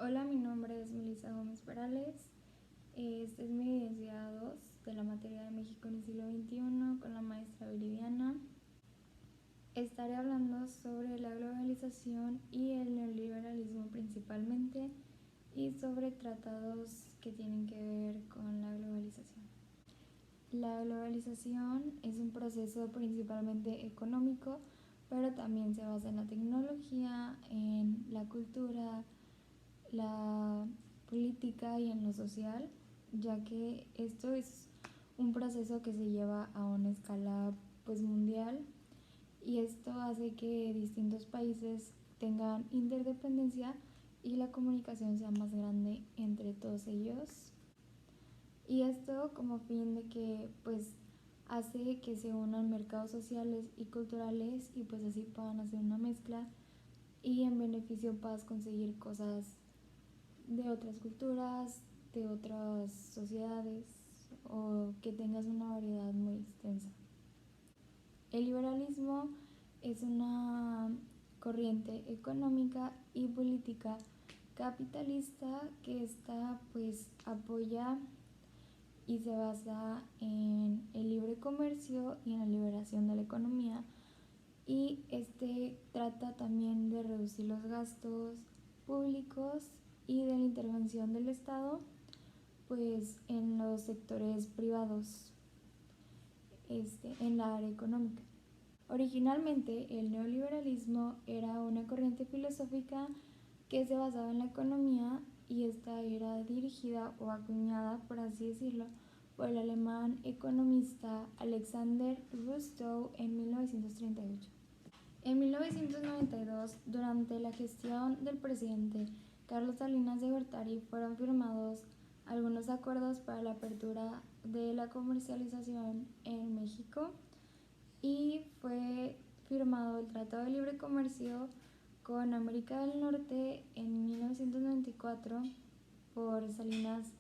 Hola, mi nombre es Melissa Gómez Perales. Esta es mi evidencia 2 de la materia de México en el siglo XXI con la maestra Viridiana. Estaré hablando sobre la globalización y el neoliberalismo principalmente y sobre tratados que tienen que ver con la globalización. La globalización es un proceso principalmente económico, pero también se basa en la tecnología, en la cultura, la política y en lo social, ya que esto es un proceso que se lleva a una escala mundial, y esto hace que distintos países tengan interdependencia y la comunicación sea más grande entre todos ellos, y esto como fin de que hace que se unan mercados sociales y culturales y así puedan hacer una mezcla y en beneficio puedas conseguir cosas de otras culturas, de otras sociedades, o que tengas una variedad muy extensa. El liberalismo es una corriente económica y política capitalista que apoya y se basa en el libre comercio y en la liberación de la economía, y trata también de reducir los gastos públicos y de la intervención del Estado en los sectores privados en la área económica. Originalmente el neoliberalismo era una corriente filosófica que se basaba en la economía, y esta era dirigida o acuñada, por así decirlo, por el alemán economista Alexander Rostow en 1938. En 1992, durante la gestión del presidente Carlos Salinas de Gortari, fueron firmados algunos acuerdos para la apertura de la comercialización en México, y fue firmado el Tratado de Libre Comercio con América del Norte en 1994 por Salinas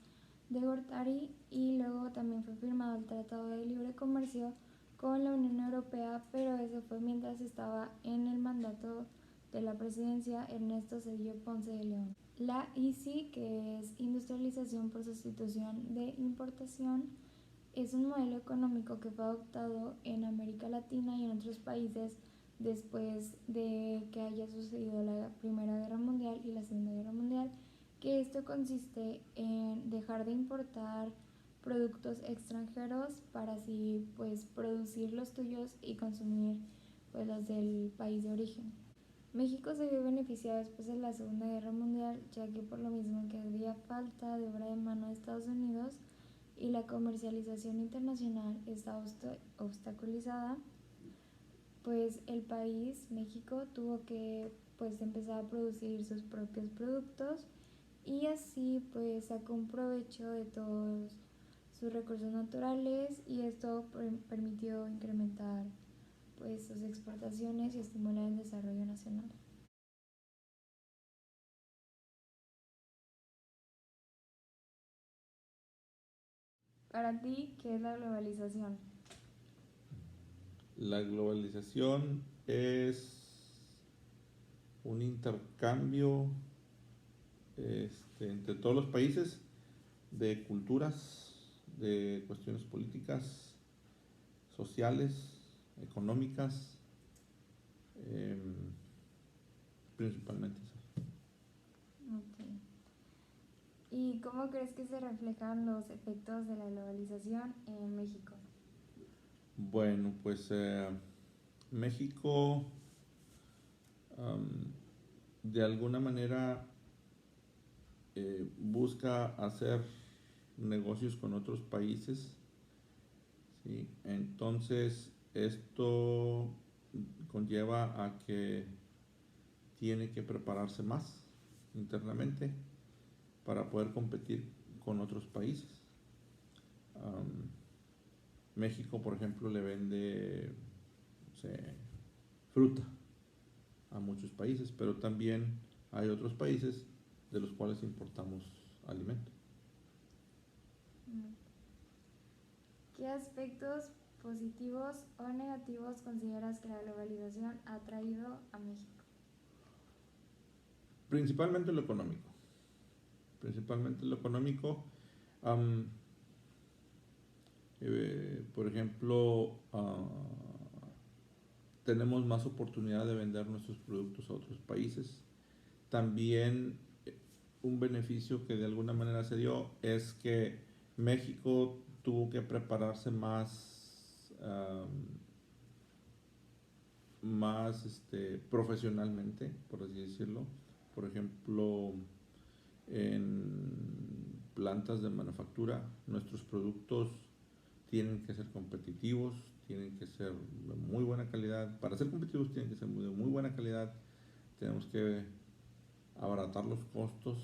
de Gortari, y luego también fue firmado el Tratado de Libre Comercio con la Unión Europea, pero eso fue mientras estaba en el mandato de la presidencia Ernesto Zedillo Ponce de León. La ICI, que es Industrialización por Sustitución de Importación, es un modelo económico que fue adoptado en América Latina y en otros países después de que haya sucedido la Primera Guerra Mundial y la Segunda Guerra Mundial, que esto consiste en dejar de importar productos extranjeros para así producir los tuyos y consumir los del país de origen. México se vio beneficiado después de la Segunda Guerra Mundial, ya que por lo mismo que había falta de obra de mano de Estados Unidos y la comercialización internacional está obstaculizada, el país, México, tuvo que empezar a producir sus propios productos, y así sacó un provecho de todos sus recursos naturales, y esto permitió incrementar sus exportaciones y estimular el desarrollo nacional. Para ti, ¿qué es la globalización? La globalización es un intercambio entre todos los países de culturas, de cuestiones políticas, sociales, económicas, principalmente eso. Okay. ¿Y cómo crees que se reflejan los efectos de la globalización en México? Bueno, México de alguna manera busca hacer negocios con otros países, ¿sí? Entonces esto conlleva a que tiene que prepararse más internamente para poder competir con otros países. México, por ejemplo, le vende, no sé, fruta a muchos países, pero también hay otros países de los cuales importamos alimento. ¿Qué aspectos positivos o negativos consideras que la globalización ha traído a México? Principalmente lo económico. principalmente lo económico. Por ejemplo, tenemos más oportunidad de vender nuestros productos a otros países. También un beneficio que de alguna manera se dio es que México tuvo que prepararse más profesionalmente, por así decirlo. Por ejemplo, en plantas de manufactura, nuestros productos tienen que ser competitivos, tienen que ser de muy buena calidad. Para ser competitivos tienen que ser de muy buena calidad. Tenemos que abaratar los costos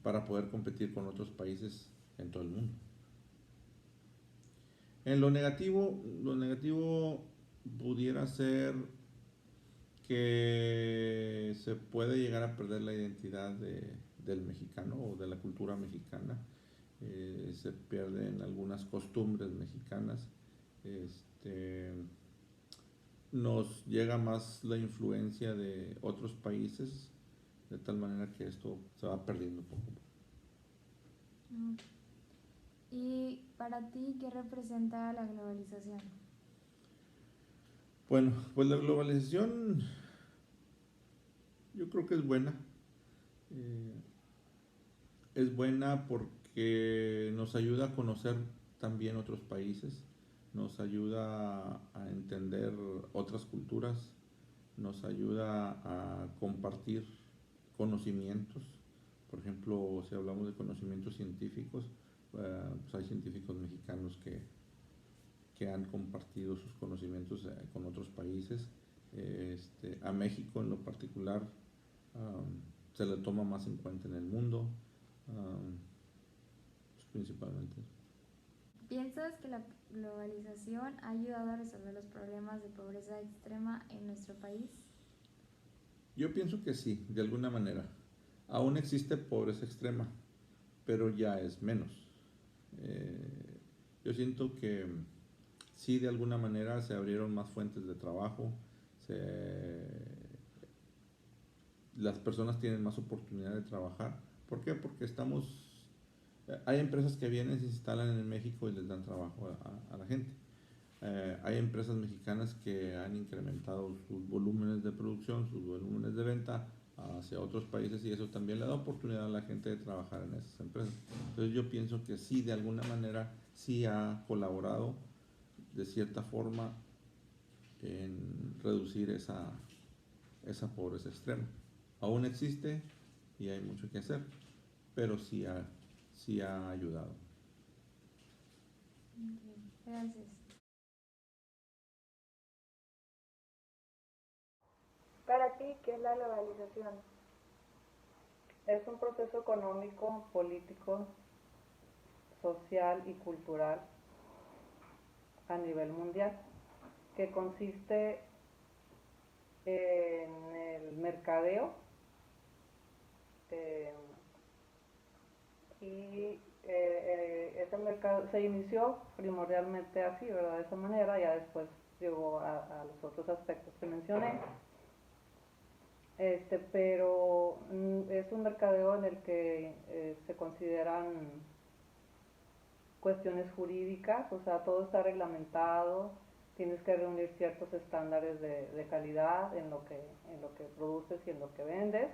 para poder competir con otros países en todo el mundo. En lo negativo pudiera ser que se puede llegar a perder la identidad del mexicano o de la cultura mexicana. Se pierden algunas costumbres mexicanas. Nos llega más la influencia de otros países, de tal manera que esto se va perdiendo poco a poco. ¿Y para ti qué representa la globalización? Bueno, pues la globalización yo creo que es buena. Es buena porque nos ayuda a conocer también otros países, nos ayuda a entender otras culturas, nos ayuda a compartir conocimientos. Por ejemplo, si hablamos de conocimientos científicos, pues hay científicos mexicanos que han compartido sus conocimientos con otros países. A México en lo particular se le toma más en cuenta en el mundo, pues principalmente. ¿Piensas que la globalización ha ayudado a resolver los problemas de pobreza extrema en nuestro país? Yo pienso que sí, de alguna manera. Aún existe pobreza extrema, pero ya es menos. Yo siento que sí, de alguna manera se abrieron más fuentes de trabajo, las personas tienen más oportunidad de trabajar. ¿Por qué? Porque hay empresas que vienen, se instalan en México y les dan trabajo a la gente. Hay empresas mexicanas que han incrementado sus volúmenes de producción, sus volúmenes de venta hacia otros países, y eso también le da oportunidad a la gente de trabajar en esas empresas. Entonces yo pienso que sí, de alguna manera, sí ha colaborado de cierta forma en reducir esa pobreza extrema. Aún existe y hay mucho que hacer, pero sí ha ayudado. Gracias. Para ti, ¿qué es la globalización? Es un proceso económico, político, social y cultural a nivel mundial que consiste en el mercadeo y ese mercado se inició primordialmente así, ¿verdad? De esa manera, ya después llegó a los otros aspectos que mencioné. Pero es un mercadeo en el que se consideran cuestiones jurídicas, o sea, todo está reglamentado, tienes que reunir ciertos estándares de calidad en lo que produces y en lo que vendes.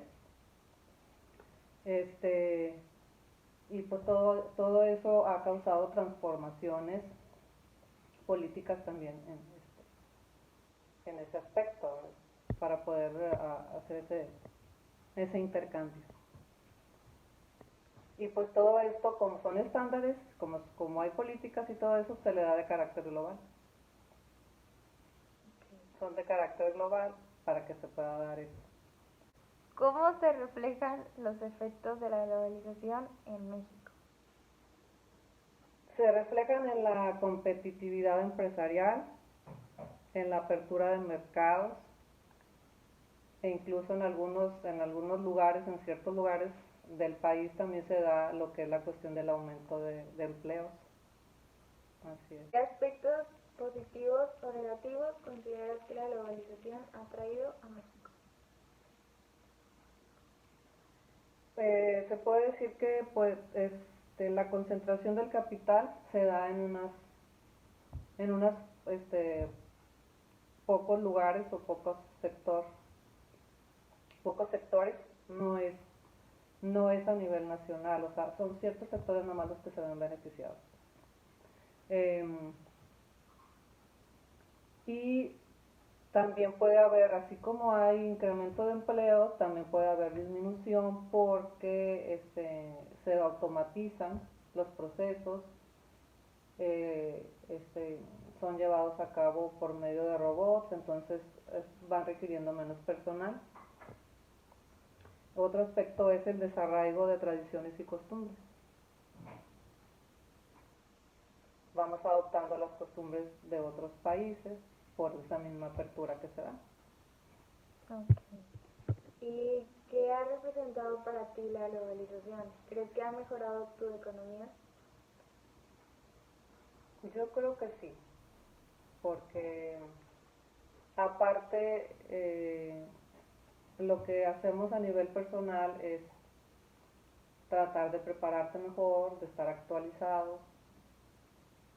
Y pues todo eso ha causado transformaciones políticas también en ese aspecto, ¿verdad? Para poder hacer ese intercambio. Y pues todo esto, como son estándares, como hay políticas y todo eso, se le da de carácter global. Son de carácter global para que se pueda dar eso. ¿Cómo se reflejan los efectos de la globalización en México? Se reflejan en la competitividad empresarial, en la apertura de mercados, e incluso en algunos lugares, en ciertos lugares del país también se da lo que es la cuestión del aumento de empleos. Así es. ¿Qué aspectos positivos o negativos consideras que la globalización ha traído a México? Se puede decir que pues, la concentración del capital se da en unas pocos lugares o pocos sectores, no es a nivel nacional, o sea, son ciertos sectores nomás los que se ven beneficiados. Y también puede haber, así como hay incremento de empleo, también puede haber disminución porque se automatizan los procesos, son llevados a cabo por medio de robots, entonces van requiriendo menos personal. Otro aspecto es el desarraigo de tradiciones y costumbres. Vamos adoptando las costumbres de otros países por esa misma apertura que se da. Okay. ¿Y qué ha representado para ti la globalización? ¿Crees que ha mejorado tu economía? Yo creo que sí, porque aparte lo que hacemos a nivel personal es tratar de prepararte mejor, de estar actualizado,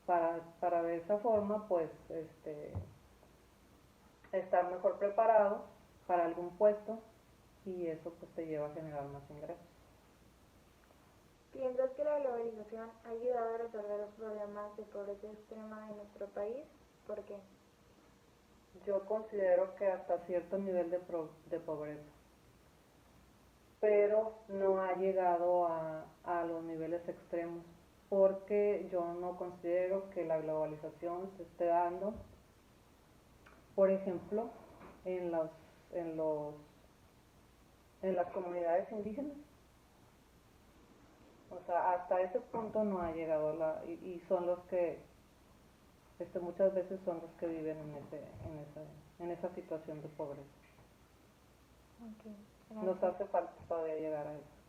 para de esa forma pues estar mejor preparado para algún puesto y eso pues te lleva a generar más ingresos. ¿Piensas que la globalización ha ayudado a resolver los problemas de pobreza extrema en nuestro país? ¿Por qué? Yo considero que hasta cierto nivel de pobreza, pero no ha llegado a los niveles extremos, porque yo no considero que la globalización se esté dando, por ejemplo, en las comunidades indígenas. O sea, hasta ese punto no ha llegado y son los que muchas veces son los que viven en esa situación de pobreza. Okay, Nos hace falta todavía llegar a eso.